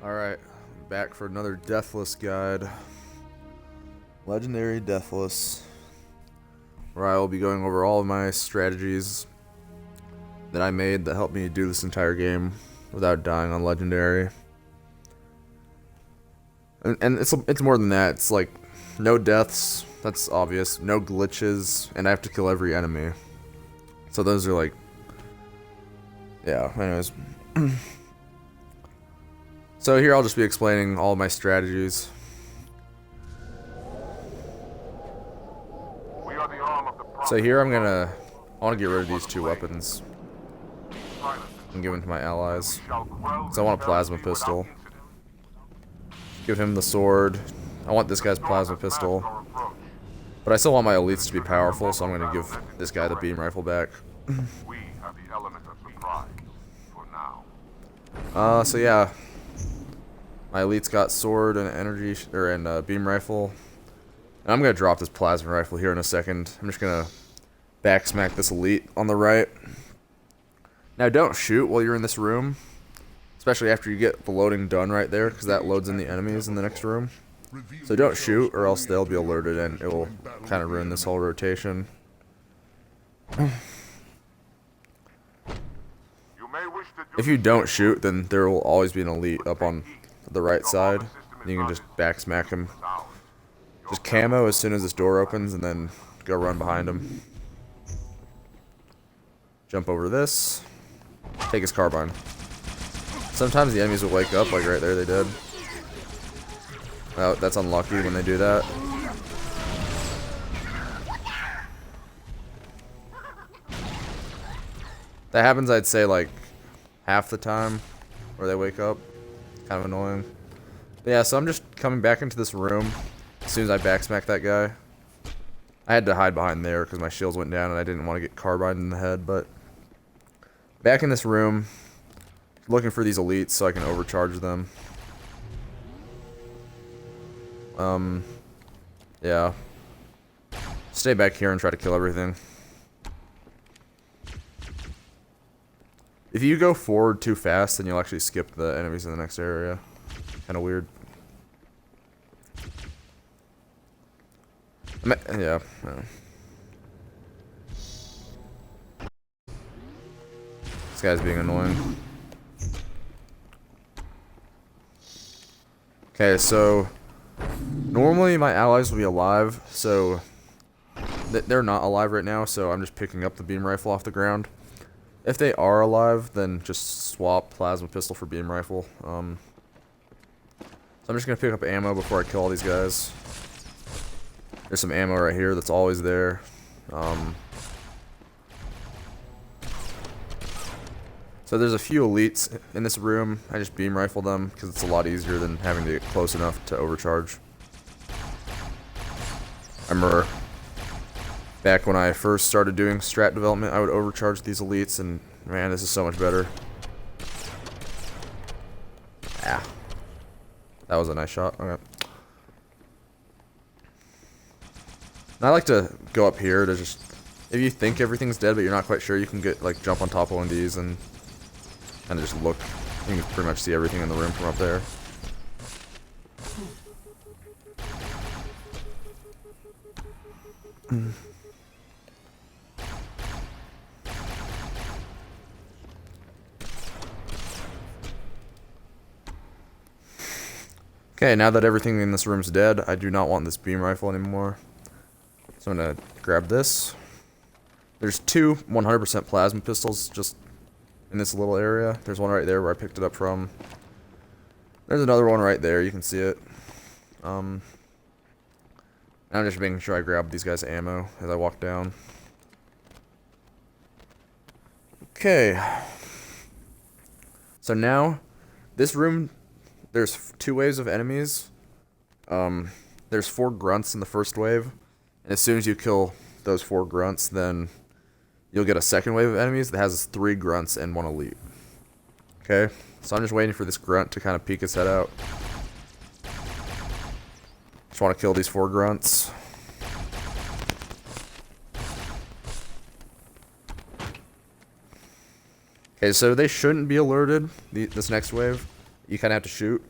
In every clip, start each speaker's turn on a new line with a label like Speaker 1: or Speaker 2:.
Speaker 1: Alright, back for another Deathless guide. Legendary Deathless. Where I will be going over all of my strategies that I made that helped me do this entire game without dying on Legendary. And it's more than that. It's like no deaths, that's obvious, no glitches, and I have to kill every enemy. So those are like, yeah, anyways. So here I'll just be explaining all of my strategies. So here I want to get rid of these two weapons and give them to my allies. So I want a plasma pistol. Give him the sword. I want this guy's plasma pistol. But I still want my elites to be powerful, so I'm going to give this guy the beam rifle back. So yeah. My elites got sword and energy, and beam rifle. And I'm going to drop this plasma rifle here in a second. I'm just going to backsmack this elite on the right. Now don't shoot while you're in this room. Especially after you get the loading done right there, because that loads in the enemies in the next room. So don't shoot, or else they'll be alerted and it will kind of ruin this whole rotation. If you don't shoot, then there will always be an elite up on the right side. You can just backsmack him. Just camo as soon as this door opens, and then go run behind him. Jump over this. Take his carbine. Sometimes the enemies will wake up, like right there they did. Oh, that's unlucky when they do that. That happens, I'd say, like half the time where they wake up. Kind of annoying. But yeah, so I'm just coming back into this room as soon as I backsmack that guy. I had to hide behind there because my shields went down and I didn't want to get carbine in the head, but back in this room, looking for these elites so I can overcharge them. Yeah. Stay back here and try to kill everything. If you go forward too fast, then you'll actually skip the enemies in the next area. Kinda weird. Yeah. This guy's being annoying. Okay, so normally my allies will be alive, so they're not alive right now, so I'm just picking up the beam rifle off the ground. If they are alive, then just swap plasma pistol for beam rifle. So I'm just gonna pick up ammo before I kill all these guys. There's some ammo right here that's always there. So there's a few elites in this room. I just beam rifle them because it's a lot easier than having to get close enough to overcharge. I remember back when I first started doing strat development, I would overcharge these elites, and man, this is so much better. Ah. That was a nice shot. Okay. And I like to go up here to just, if you think everything's dead but you're not quite sure, you can get like jump on top of one of these and kind of just look. You can pretty much see everything in the room from up there. Okay, now that everything in this room's dead, I do not want this beam rifle anymore. So I'm gonna grab this. There's two 100% plasma pistols just in this little area. There's one right there where I picked it up from. There's another one right there, you can see it. I'm just making sure I grab these guys' ammo as I walk down. Okay. So now, this room, there's two waves of enemies. There's 4 grunts in the first wave. And as soon as you kill those 4 grunts, then you'll get a second wave of enemies that has 3 grunts and 1 elite. Okay, so I'm just waiting for this grunt to kind of peek his head out. Just want to kill these 4 grunts. Okay, so they shouldn't be alerted, this next wave. you kind of have to shoot.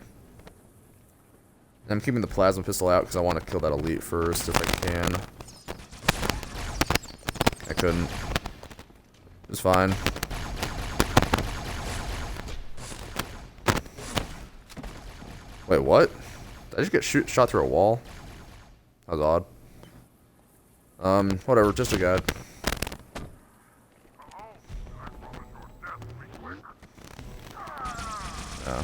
Speaker 1: And I'm keeping the plasma pistol out because I want to kill that elite first if I can. I couldn't. It was fine. Wait, what? Did I just get shot through a wall? That was odd. Whatever, just a guide. Yeah.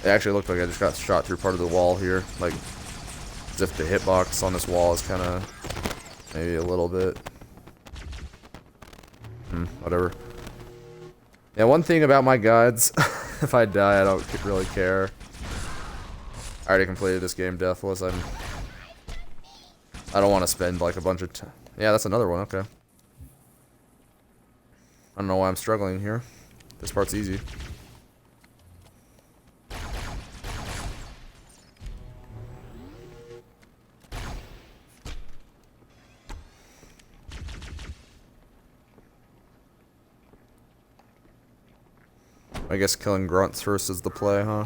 Speaker 1: It actually looked like I just got shot through part of the wall here. Like, as if the hitbox on this wall is kind of maybe a little bit. Whatever. Yeah, one thing about my guides, if I die, I don't really care. I already completed this game, Deathless. I don't want to spend like a bunch of time. Yeah, that's another one. Okay. I don't know why I'm struggling here. This part's easy. I guess killing grunts first is the play, huh?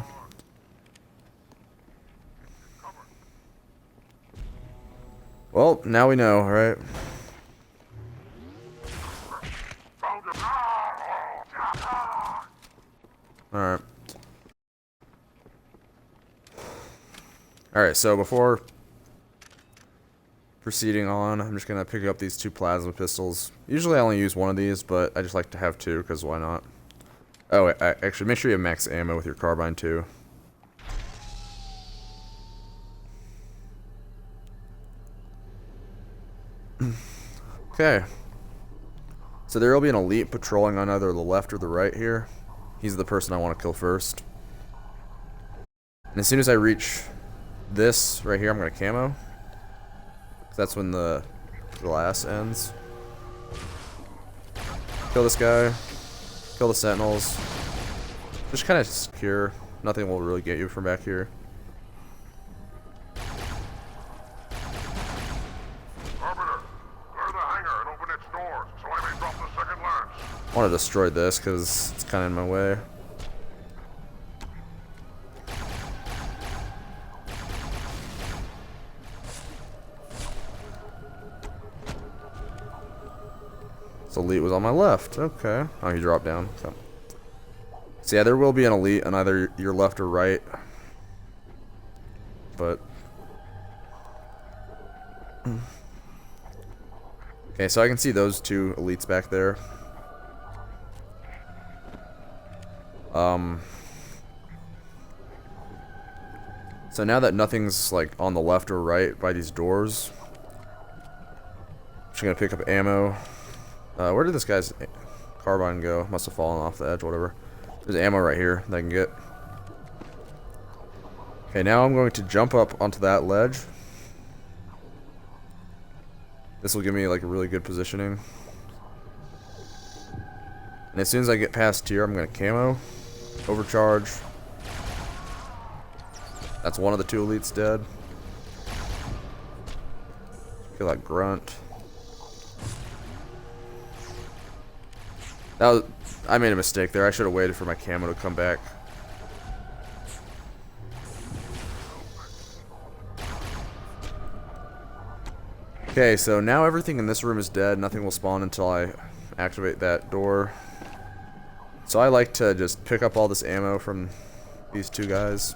Speaker 1: Well, now we know, right? Alright. Alright, so before proceeding on, I'm just gonna pick up these 2 plasma pistols. Usually I only use one of these, but I just like to have 2, because why not? Oh, actually, make sure you have max ammo with your carbine, too. Okay. So there will be an elite patrolling on either the left or the right here. He's the person I want to kill first. And as soon as I reach this right here, I'm going to camo. That's when the glass ends. Kill this guy. Kill the sentinels. Just kind of secure. Nothing will really get you from back here.
Speaker 2: Arbiter, clear the hangar and open its doors so I may drop the second lance.
Speaker 1: I want to destroy this because it's kind of in my way. This elite was on my left. Okay. Oh, he dropped down. Okay. So yeah, there will be an elite on either your left or right. But... okay, so I can see those 2 elites back there. So now that nothing's like on the left or right by these doors, I'm just gonna pick up ammo. Where did this guy's carbine go? Must have fallen off the edge, whatever. There's ammo right here that I can get. Okay, now I'm going to jump up onto that ledge. This will give me like a really good positioning. And as soon as I get past here, I'm going to camo. Overcharge. That's one of the 2 elites dead. Kill that grunt. That was... I made a mistake there. I should have waited for my camo to come back. Okay, so now everything in this room is dead. Nothing will spawn until I activate that door. So I like to just pick up all this ammo from these 2 guys.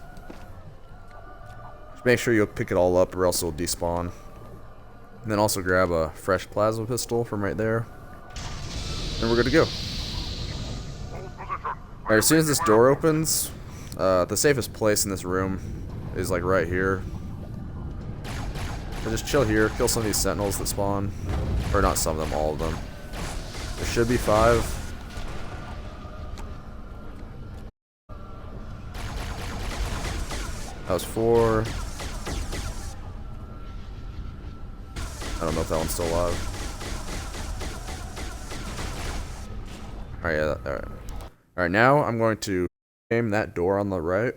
Speaker 1: Just make sure you pick it all up or else it'll despawn. And then also grab a fresh plasma pistol from right there. And we're good to go. Alright, as soon as this door opens, the safest place in this room is like right here. So just chill here, kill some of these sentinels that spawn. Or not some of them, all of them. There should be 5. That was 4. I don't know if that one's still alive. Alright, yeah, alright. Alright, now I'm going to aim that door on the right.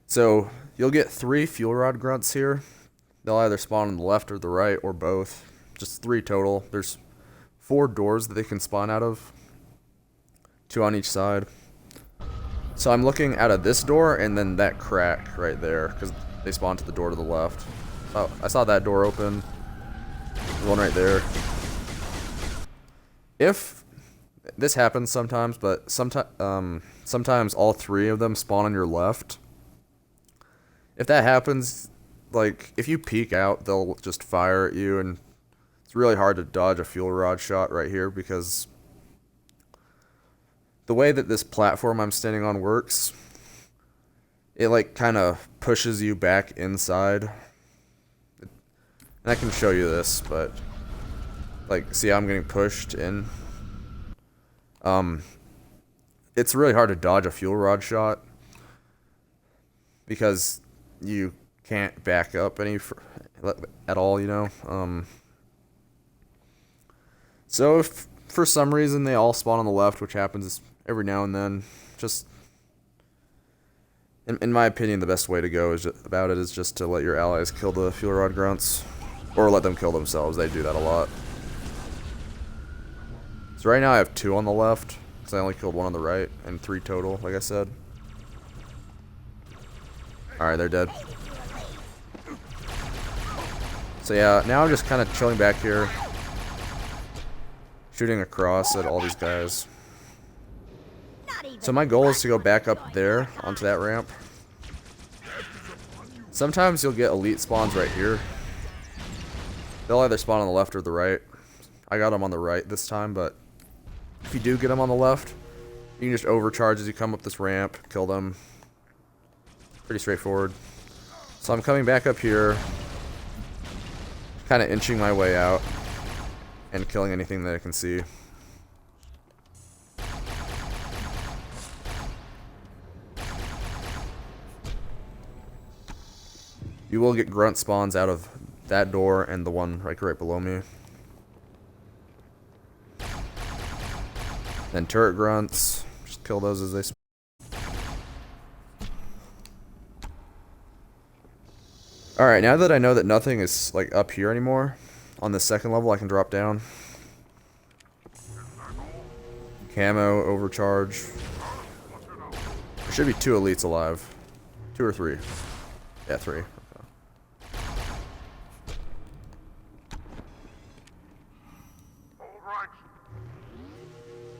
Speaker 1: So, you'll get 3 fuel rod grunts here. They'll either spawn on the left or the right, or both. Just 3 total. There's 4 doors that they can spawn out of. 2 on each side. So I'm looking out of this door and then that crack right there, because they spawn to the door to the left. Oh, I saw that door open. The one right there. If this happens sometimes, but sometimes all 3 of them spawn on your left. If that happens, like, if you peek out, they'll just fire at you, and it's really hard to dodge a fuel rod shot right here because the way that this platform I'm standing on works, it like kind of pushes you back inside. And I can show you this, but like, see how I'm getting pushed in? It's really hard to dodge a fuel rod shot because you can't back up any at all, you know. So if for some reason they all spawn on the left, which happens every now and then, just in my opinion, the best way to go about it is just to let your allies kill the fuel rod grunts, or let them kill themselves. They do that a lot. So right now I have 2 on the left, because I only killed 1 on the right, and 3 total, like I said. Alright, they're dead. So yeah, now I'm just kind of chilling back here, shooting across at all these guys. So my goal is to go back up there onto that ramp. Sometimes you'll get elite spawns right here. They'll either spawn on the left or the right. I got them on the right this time, but if you do get them on the left, you can just overcharge as you come up this ramp, kill them. Pretty straightforward. So I'm coming back up here, kind of inching my way out, and killing anything that I can see. You will get grunt spawns out of that door and the one right below me. Then turret grunts, just kill those as they spawn. Alright, now that I know that nothing is like up here anymore, on the second level I can drop down. Camo, overcharge. There should be 2 elites alive. 2 or 3. Yeah, 3. Okay.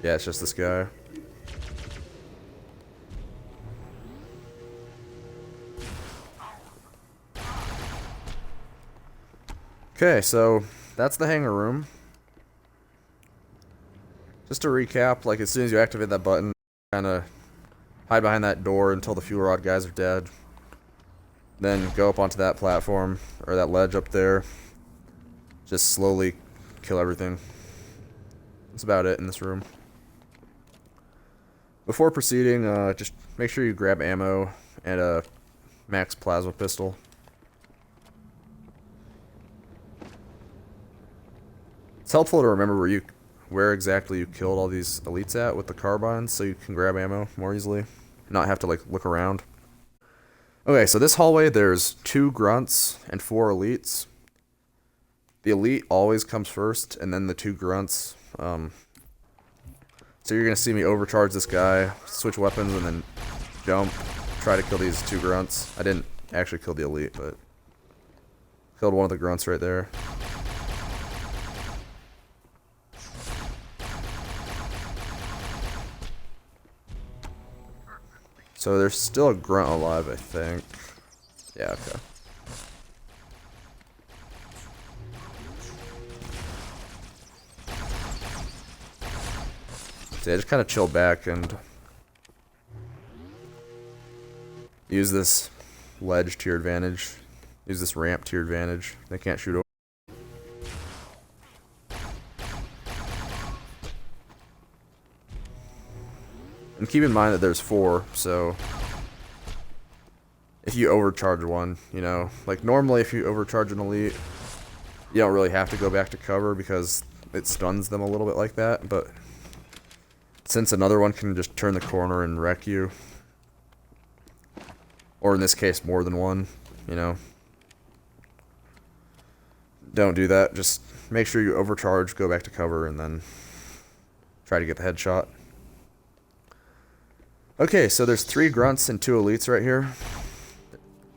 Speaker 1: Yeah, it's just this guy. Okay, so that's the hangar room. Just to recap, like as soon as you activate that button, kind of hide behind that door until the fuel rod guys are dead. Then go up onto that platform, or that ledge up there. Just slowly kill everything. That's about it in this room. Before proceeding, just make sure you grab ammo and a max plasma pistol. It's helpful to remember where exactly you killed all these elites at with the carbines, so you can grab ammo more easily, not have to like look around. Okay, so this hallway there's 2 grunts and 4 elites. The elite always comes first, and then the 2 grunts. So you're gonna see me overcharge this guy, switch weapons, and then jump, try to kill these 2 grunts. I didn't actually kill the elite, but killed one of the grunts right there. So there's still a grunt alive, I think. Yeah, okay. So yeah, just kind of chill back and use this ledge to your advantage. Use this ramp to your advantage. They can't shoot over. And keep in mind that there's 4, so if you overcharge one, you know, like normally if you overcharge an elite, you don't really have to go back to cover because it stuns them a little bit like that, but since another one can just turn the corner and wreck you, or in this case more than one, you know, don't do that. Just make sure you overcharge, go back to cover, and then try to get the headshot. Okay, so there's 3 grunts and 2 elites right here.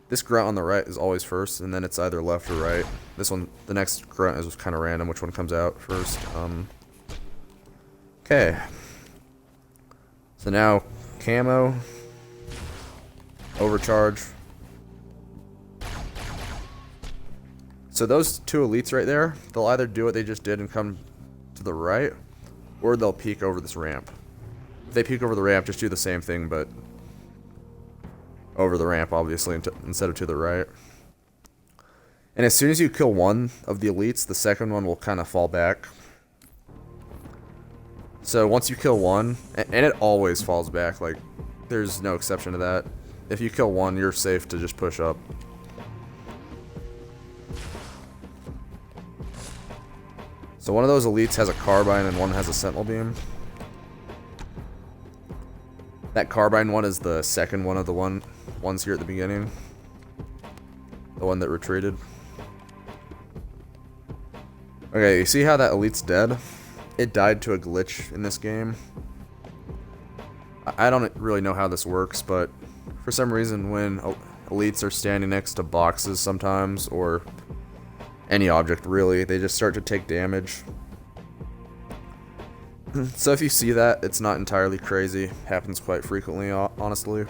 Speaker 1: This grunt on the right is always first, and then it's either left or right. This one, the next grunt is kind of random, which one comes out first. Okay. So now, camo, overcharge. So those 2 elites right there, they'll either do what they just did and come to the right, or they'll peek over this ramp. If they peek over the ramp, just do the same thing, but over the ramp, obviously, instead of to the right. And as soon as you kill one of the elites, the second one will kind of fall back. So once you kill one, and it always falls back, like, there's no exception to that. If you kill one, you're safe to just push up. So one of those elites has a carbine and one has a sentinel beam. That carbine one is the second one of the ones here at the beginning. The one that retreated. Okay, you see how that elite's dead? It died to a glitch in this game. I don't really know how this works, but for some reason when elites are standing next to boxes sometimes, or any object really, they just start to take damage. So if you see that, it's not entirely crazy. Happens quite frequently, honestly.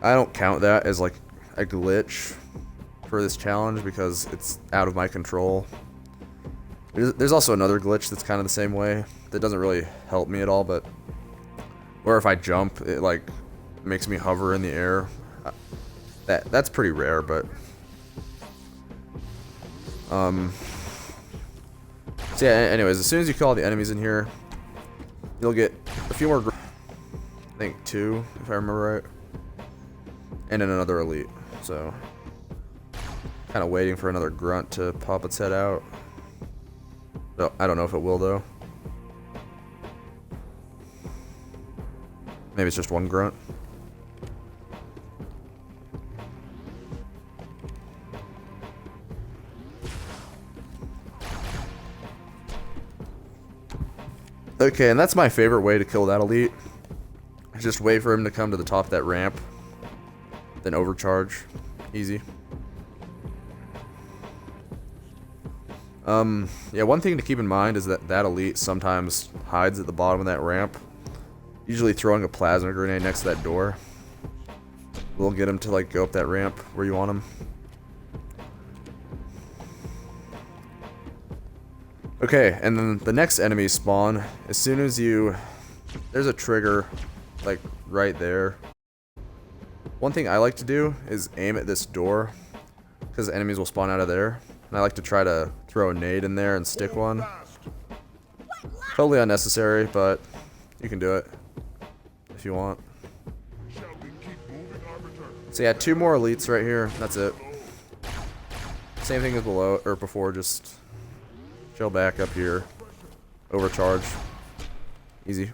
Speaker 1: I don't count that as like a glitch for this challenge because it's out of my control. There's also another glitch that's kind of the same way that doesn't really help me at all, but where if I jump, it like makes me hover in the air. That's pretty rare, but so yeah, anyways, as soon as you kill all the enemies in here, you'll get a few more, I think 2, if I remember right, and then another elite. So kind of waiting for another grunt to pop its head out. No, I don't know if it will though. Maybe it's just one grunt. Okay, and that's my favorite way to kill that elite. Just wait for him to come to the top of that ramp, then overcharge. Easy. Yeah, one thing to keep in mind is that that elite sometimes hides at the bottom of that ramp. Usually throwing a plasma grenade next to that door will get him to like go up that ramp where you want him. Okay, and then the next enemy spawn, as soon as there's a trigger, like, right there. One thing I like to do is aim at this door, because enemies will spawn out of there. And I like to try to throw a nade in there and stick one. Totally unnecessary, but you can do it if you want. So yeah, 2 more elites right here, that's it. Same thing as below, or before, just chill back up here. Overcharge. Easy.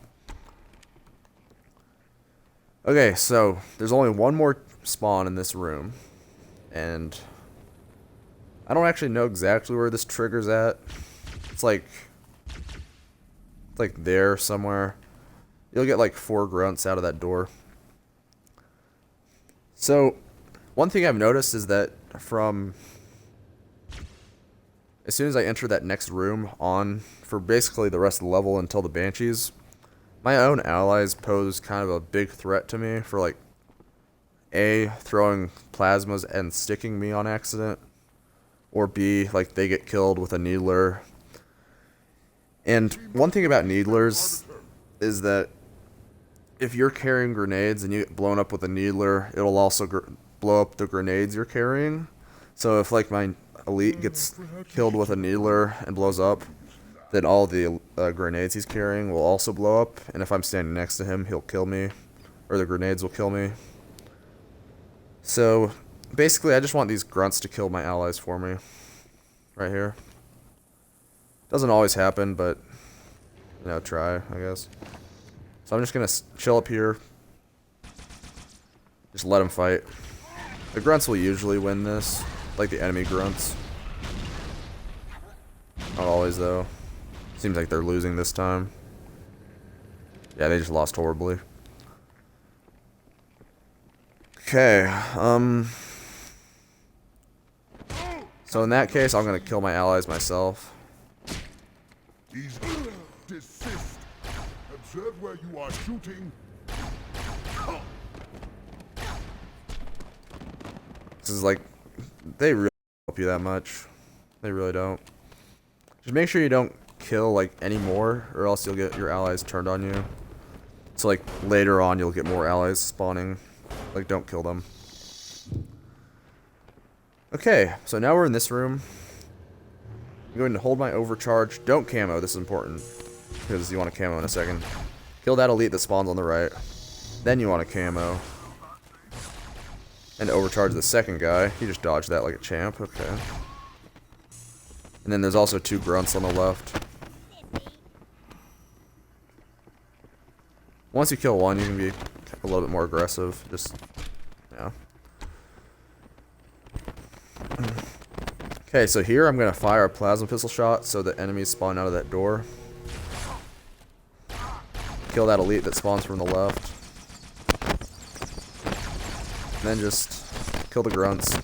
Speaker 1: Okay, so there's only one more spawn in this room. And I don't actually know exactly where this trigger's at. It's like there somewhere. You'll get like 4 grunts out of that door. So one thing I've noticed is that from as soon as I enter that next room on for basically the rest of the level until the Banshees, my own allies pose kind of a big threat to me for like A, throwing plasmas and sticking me on accident, or B, like they get killed with a needler. And one thing about needlers is that if you're carrying grenades and you get blown up with a needler, it'll also blow up the grenades you're carrying. So if like my elite gets killed with a needler and blows up, then all the grenades he's carrying will also blow up, and if I'm standing next to him, he'll kill me, or the grenades will kill me. So basically I just want these grunts to kill my allies for me right here. Doesn't always happen, but you know, try, I guess. So I'm just gonna chill up here, just let them fight. The grunts will usually win this. like the enemy grunts. Not always though. Seems like they're losing this time. Yeah, they just lost horribly. Okay, so in that case, I'm gonna kill my allies myself.
Speaker 2: Easy. Desist. Observe where you are shooting.
Speaker 1: This is like, they really don't help you that much. They really don't. Just make sure you don't kill like any more, or else you'll get your allies turned on you. So like later on, you'll get more allies spawning. Like, don't kill them. Okay, so now we're in this room. I'm going to hold my overcharge. Don't camo, this is important. Because you want to camo in a second. Kill that elite that spawns on the right. Then you want to camo. And overcharge the second guy. He just dodged that like a champ, okay. And then there's also 2 grunts on the left. Once you kill one, you can be a little bit more aggressive. Just, yeah. Okay, so here I'm going to fire a plasma pistol shot so the enemies spawn out of that door. Kill that elite that spawns from the left. And then just kill the grunts.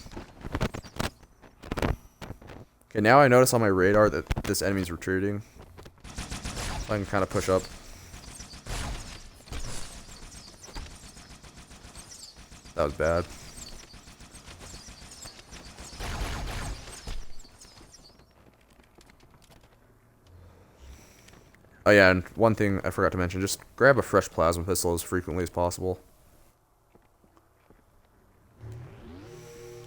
Speaker 1: Okay, now I notice on my radar that this enemy's retreating. So I can kind of push up. That was bad. Oh yeah, and one thing I forgot to mention, just grab a fresh plasma pistol as frequently as possible.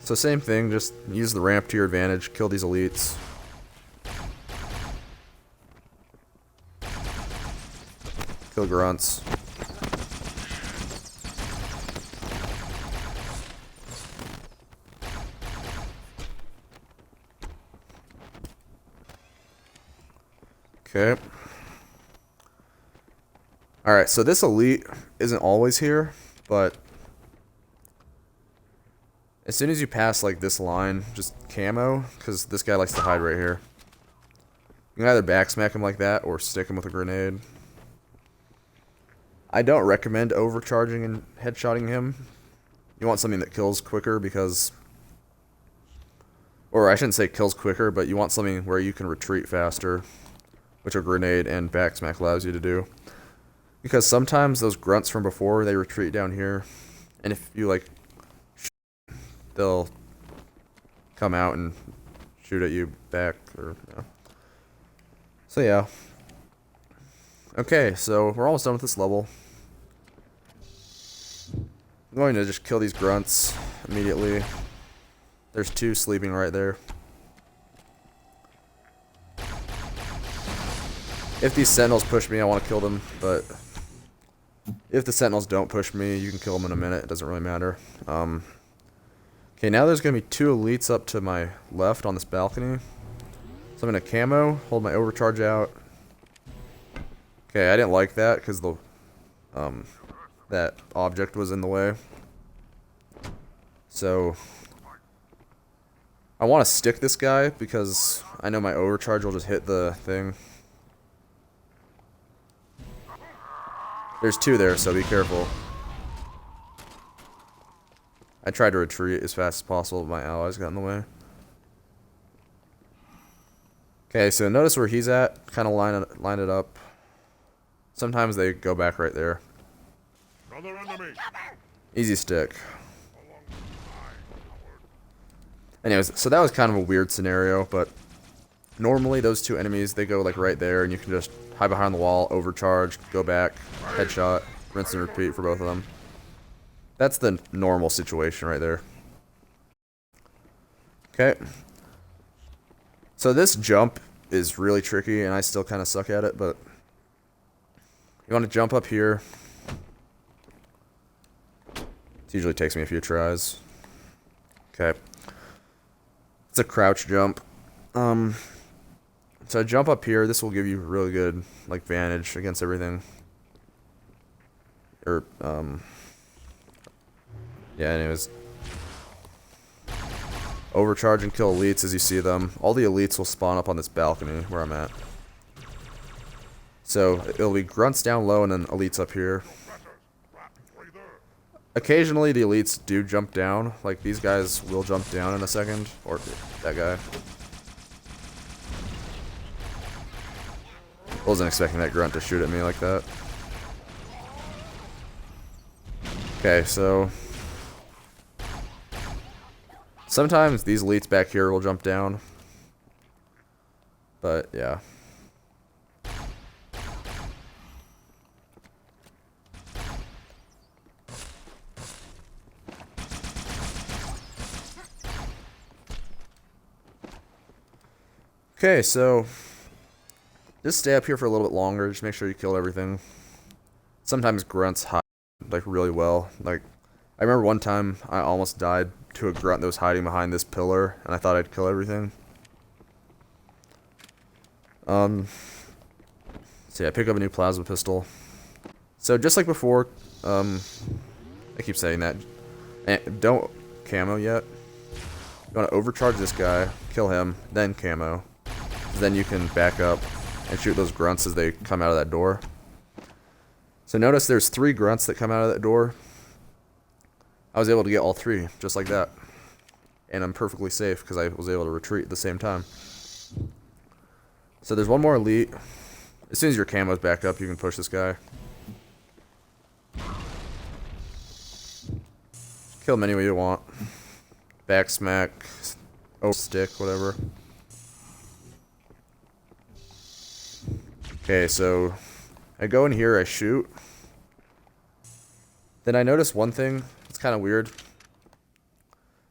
Speaker 1: So same thing, just use the ramp to your advantage, kill these elites. Kill grunts. Okay. Alright, so this elite isn't always here, but as soon as you pass like this line, just camo, because this guy likes to hide right here. You can either backsmack him like that or stick him with a grenade. I don't recommend overcharging and headshotting him. You want something that kills quicker because, or I shouldn't say kills quicker, but you want something where you can retreat faster, which a grenade and backsmack allows you to do. Because sometimes those grunts from before, they retreat down here, and if you like, they'll come out and shoot at you back, or yeah. So yeah. Okay, so we're almost done with this level. I'm going to just kill these grunts immediately. There's 2 sleeping right there. If these sentinels push me, I want to kill them, but if the sentinels don't push me, you can kill them in a minute. It doesn't really matter. Okay, now there's going to be 2 elites up to my left on this balcony. So I'm going to camo, hold my overcharge out. Okay, I didn't like that because the that object was in the way. So I want to stick this guy because I know my overcharge will just hit the thing. There's 2 there, so be careful. I tried to retreat as fast as possible, but my allies got in the way. Okay, so notice where he's at. Kind of line it up. Sometimes they go back right there.
Speaker 2: Another enemy.
Speaker 1: Easy stick. Anyways, so that was kind of a weird scenario, but normally those 2 enemies, they go like right there, and you can just hide behind the wall, overcharge, go back, headshot, rinse and repeat for both of them. That's the normal situation right there. Okay. So this jump is really tricky, and I still kind of suck at it, but you want to jump up here. It usually takes me a few tries. Okay. It's a crouch jump. So I jump up here. This will give you really good like vantage against everything. Or yeah. Anyways. overcharge and kill elites as you see them. All the elites will spawn up on this balcony where I'm at. So it'll be grunts down low and then elites up here. Occasionally the elites do jump down. Like these guys will jump down in a second. Or that guy. Wasn't expecting that grunt to shoot at me like that. Okay, so sometimes these elites back here will jump down. But yeah. Okay, so just stay up here for a little bit longer. Just make sure you kill everything. Sometimes grunts hide like really well. Like I remember one time I almost died to a grunt that was hiding behind this pillar, and I thought I'd kill everything. So yeah, pick up a new plasma pistol. So just like before, I keep saying that. Don't camo yet. You want to overcharge this guy, kill him, then camo. Then you can back up and shoot those grunts as they come out of that door. So notice there's 3 grunts that come out of that door. I was able to get all 3, just like that. And I'm perfectly safe because I was able to retreat at the same time. So there's one more elite. As soon as your camo's back up, you can push this guy. Kill him any way you want. Back smack, stick, whatever. Okay, so I go in here, I shoot. Then I notice one thing that's kind of weird.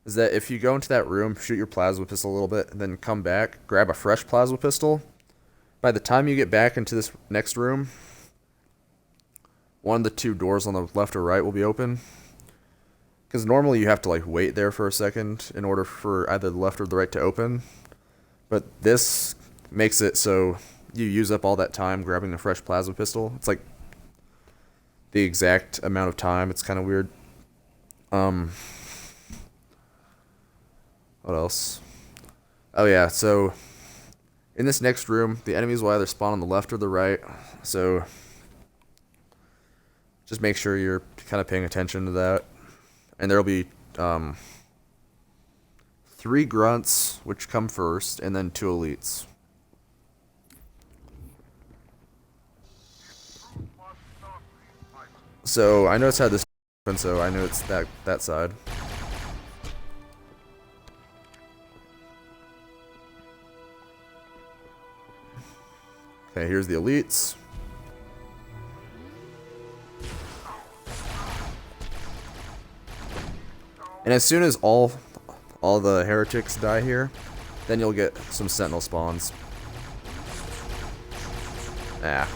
Speaker 1: Is that if you go into that room, shoot your plasma pistol a little bit, and then come back, grab a fresh plasma pistol. By the time you get back into this next room, one of the 2 doors on the left or right will be open. Because normally you have to like wait there for a second in order for either the left or the right to open. But this makes it so you use up all that time grabbing a fresh plasma pistol. It's like the exact amount of time. It's kind of weird. What else? Oh yeah, so in this next room, the enemies will either spawn on the left or the right. So just make sure you're kind of paying attention to that. And there'll be 3 grunts, which come first, and then 2 elites. So I noticed how this open, so I know it's that side. Okay, here's the elites. And as soon as all the heretics die here, then you'll get some sentinel spawns. Ah.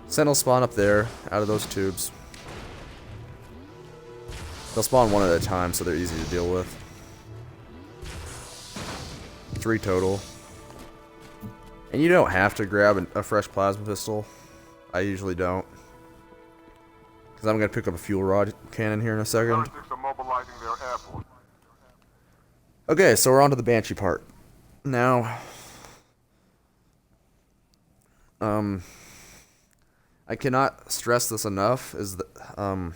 Speaker 1: Sentinel spawn up there, out of those tubes. They'll spawn one at a time, so they're easy to deal with. 3 total. And you don't have to grab a fresh plasma pistol. I usually don't. Because I'm going to pick up a fuel rod cannon here in a second. Okay, so we're on to the Banshee part. Now, I cannot stress this enough, is that,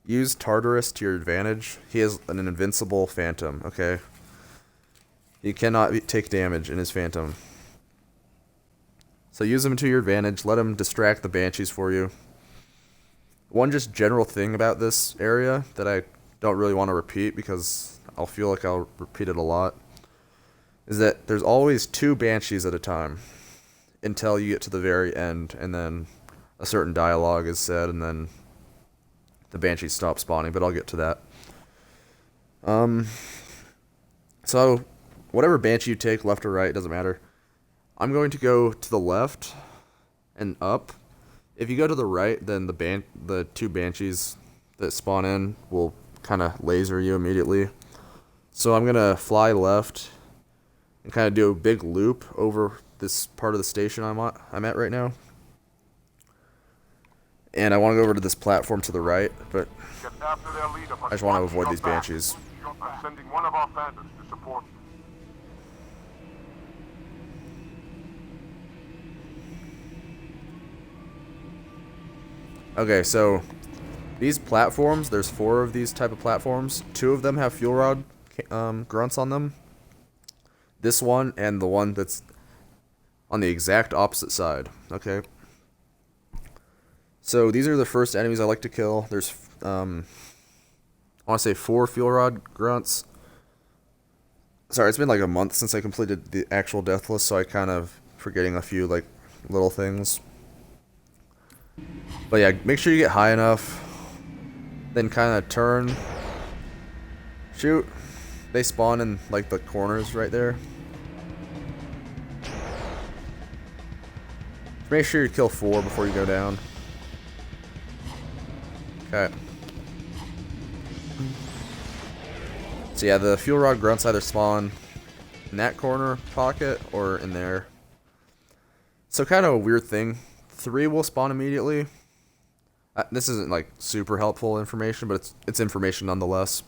Speaker 1: use Tartarus to your advantage. He has an invincible phantom, okay? He cannot take damage in his phantom. So use him to your advantage, let him distract the Banshees for you. One just general thing about this area that I don't really want to repeat because I'll feel like I'll repeat it a lot, is that there's always 2 Banshees at a time until you get to the very end, and then a certain dialogue is said, and then the Banshees stop spawning, but I'll get to that. So whatever Banshee you take, left or right, doesn't matter. I'm going to go to the left and up. If you go to the right, then the 2 Banshees that spawn in will kind of laser you immediately. So I'm going to fly left and kind of do a big loop over this part of the station I'm at right now. And I want to go over to this platform to the right, but
Speaker 2: Get after their leader, but
Speaker 1: I just want to
Speaker 2: watch
Speaker 1: avoid
Speaker 2: your
Speaker 1: these
Speaker 2: back.
Speaker 1: banshees.
Speaker 2: I'm sending one of our phantoms to support you.
Speaker 1: Okay, so these platforms, there's 4 of these type of platforms. 2 of them have fuel rod grunts on them. This one and the one that's on the exact opposite side. Okay. So these are the first enemies I like to kill. There's I want to say 4 fuel rod grunts. Sorry, it's been like a month since I completed the actual Deathless, so I kind of forgetting a few like little things. But yeah, make sure you get high enough. Then kind of turn. Shoot. They spawn in like the corners right there. Make sure you kill 4 before you go down. Okay. So yeah, the fuel rod grunts either spawn in that corner pocket or in there. So kind of a weird thing. 3 will spawn immediately. This isn't like super helpful information, but it's information nonetheless.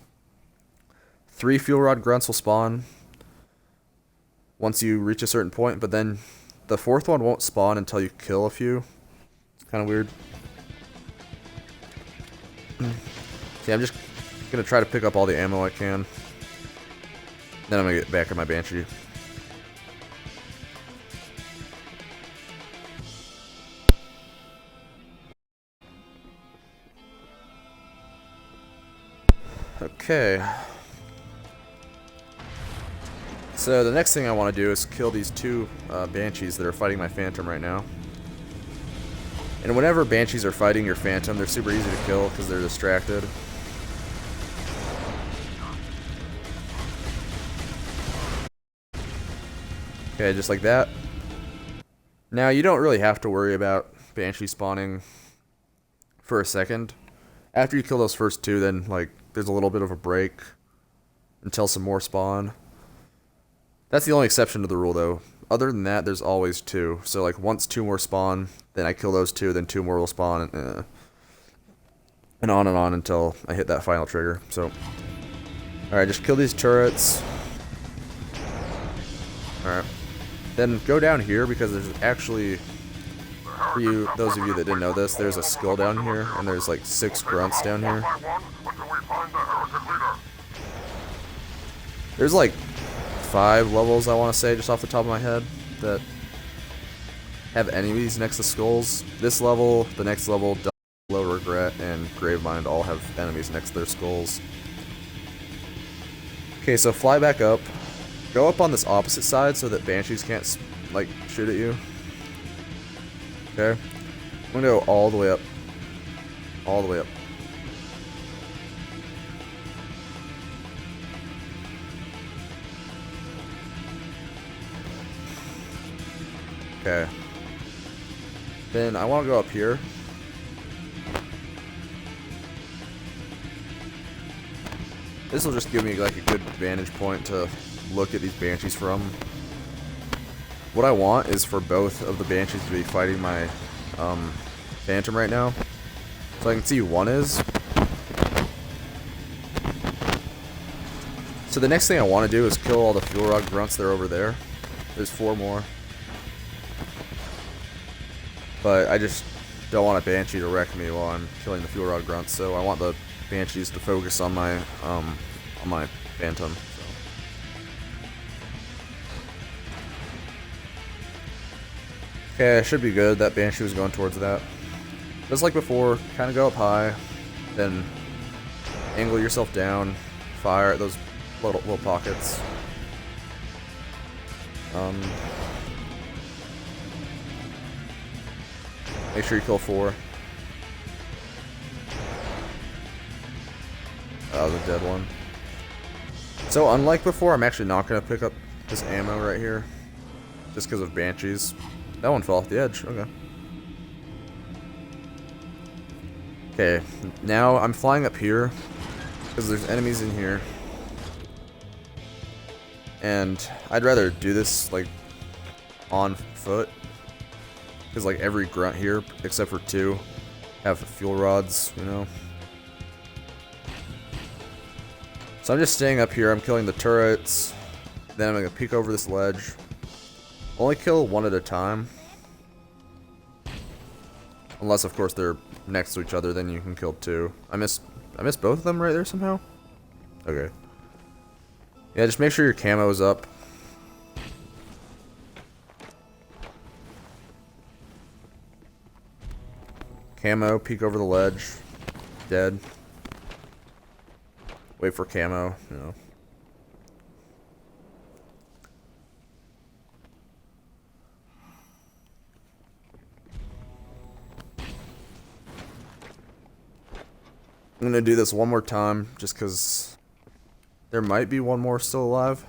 Speaker 1: 3 fuel rod grunts will spawn once you reach a certain point, but then the 4th one won't spawn until you kill a few. Kind of weird. See, I'm just gonna try to pick up all the ammo I can. Then I'm gonna get back at my Banshee. Okay. So the next thing I want to do is kill these 2 Banshees that are fighting my Phantom right now. And whenever Banshees are fighting your Phantom, they're super easy to kill because they're distracted. Okay, just like that. Now, you don't really have to worry about Banshee spawning for a second. After you kill those first 2, then, like, there's a little bit of a break until some more spawn. That's the only exception to the rule, though. Other than that, there's always 2. So, like, once 2 more spawn, then I kill those 2, then 2 more will spawn, and on until I hit that final trigger. So, alright, just kill these turrets. Alright. Then go down here, because there's actually, for you, those of you that didn't know this, there's a skill down here, and there's like 6 grunts down here. There's like 5 levels, I want to say, just off the top of my head, that have enemies next to skulls. This level, the next level, Low Regret, and Gravemind all have enemies next to their skulls. Okay, so fly back up. Go up on this opposite side so that Banshees can't, like, shoot at you. Okay? I'm gonna go all the way up. All the way up. Okay. Then I want to go up here. This will just give me like a good vantage point to look at these Banshees from. What I want is for both of the Banshees to be fighting my Phantom right now. So I can see who one is. So the next thing I want to do is kill all the fuel rod grunts that are over there. There's 4 more. But I just don't want a Banshee to wreck me while I'm killing the fuel rod grunts, so I want the Banshees to focus on my Phantom. So. Okay, I should be good. That Banshee was going towards that. Just like before, kind of go up high, then angle yourself down, fire at those little pockets. Make sure you kill 4. That was a dead one. So unlike before, I'm actually not going to pick up this ammo right here. Just because of Banshees. That one fell off the edge. Okay. Okay, now I'm flying up here. Because there's enemies in here. And I'd rather do this, like, on foot. Because, like, every grunt here, except for 2, have fuel rods, you know. So I'm just staying up here. I'm killing the turrets. Then I'm gonna peek over this ledge. Only kill one at a time. Unless, of course, they're next to each other, then you can kill two. I missed both of them right there somehow? Okay. Yeah, just make sure your camo is up. Camo, peek over the ledge. Dead. Wait for camo, you know. I'm gonna do this one more time just because there might be one more still alive.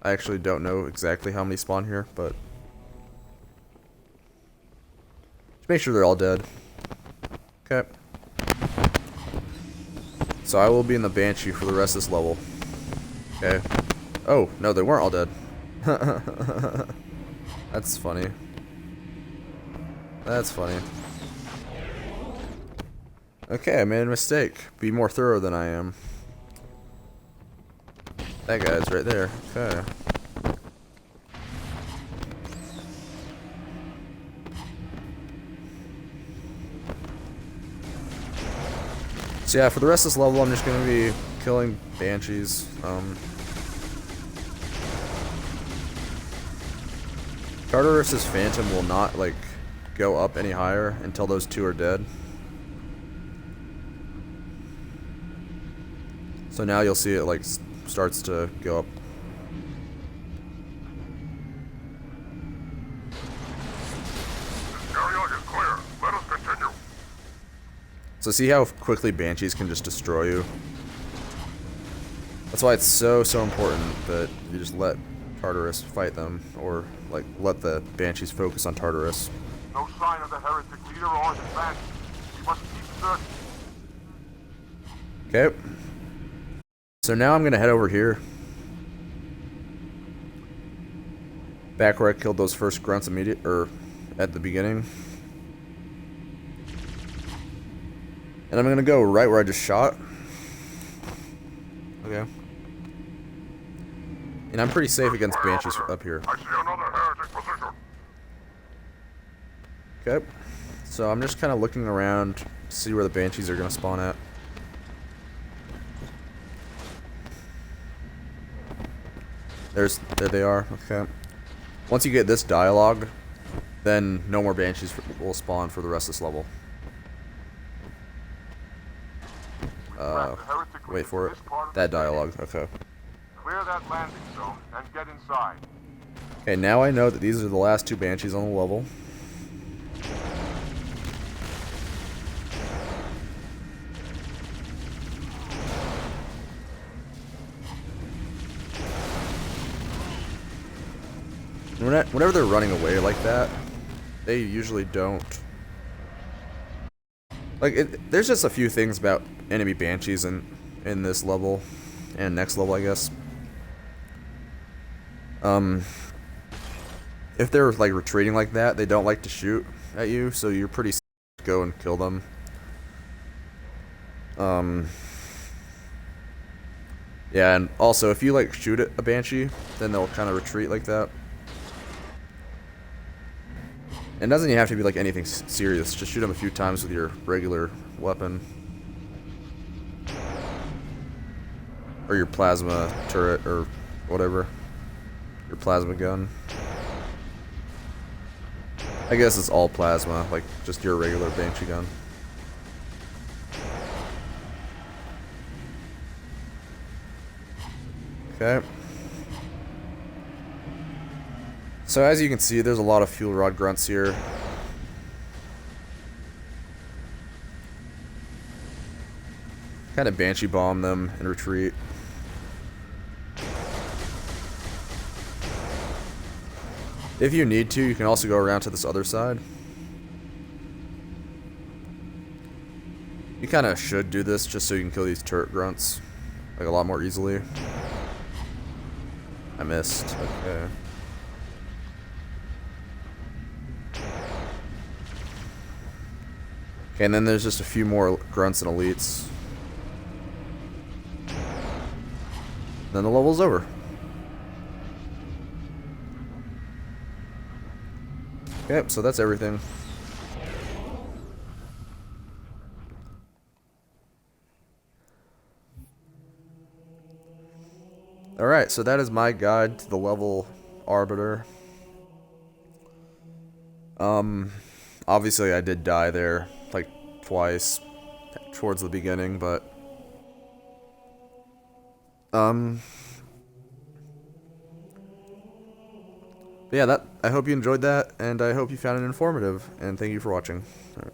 Speaker 1: I actually don't know exactly how many spawn here, but just make sure they're all dead. Okay. So I will be in the Banshee for the rest of this level. Okay. Oh, no, they weren't all dead. That's funny. That's funny. Okay, I made a mistake. Be more thorough than I am. That guy's right there. Okay. So yeah, for the rest of this level, I'm just gonna be killing Banshees. Tartarus's Phantom will not, like, go up any higher until those two are dead. So now you'll see it, like, starts to go up.
Speaker 2: This area is clear. Let us continue.
Speaker 1: So see how quickly Banshees can just destroy you? That's why it's so important that you just let Tartarus fight them, or, like, let the Banshees focus on Tartarus.
Speaker 2: No sign of the heretic leader or his band. We must keep searching.
Speaker 1: Okay. So now I'm gonna head over here. Back where I killed those first grunts at the beginning. And I'm gonna go right where I just shot. Okay. And I'm pretty safe against Banshees up here.
Speaker 2: I see another heretic position.
Speaker 1: Okay. So I'm just kind of looking around to see where the Banshees are gonna spawn at. There they are. Okay. Once you get this dialogue, then no more Banshees will spawn for the rest of this level. Wait for it. That dialogue. Okay.
Speaker 2: Clear that landing zone and get inside.
Speaker 1: Okay, now I know that these are the last two Banshees on the level. Whenever they're running away like that, they usually don't. Like, there's just a few things about enemy Banshees in this level, and next level, I guess. If they're, like, retreating like that, they don't like to shoot at you, so you're pretty safe to go and kill them. Yeah, and also, if you, like, shoot at a Banshee, then they'll kind of retreat like that. It doesn't even have to be like anything serious. Just shoot them a few times with your regular weapon. Or your plasma turret or whatever. Your plasma gun. I guess it's all plasma, like just your regular Banshee gun. Okay. So as you can see, there's a lot of fuel rod grunts here. Kind of Banshee bomb them and retreat. If you need to, you can also go around to this other side. You kind of should do this just so you can kill these turret grunts like a lot more easily. I missed. Okay. Okay, and then there's just a few more grunts and elites. Then the level's over. Okay, so that's everything. Alright, so that is my guide to the level Arbiter. Obviously I did die there, like, twice towards the beginning, but yeah, I hope you enjoyed that, and I hope you found it informative, and thank you for watching. All right.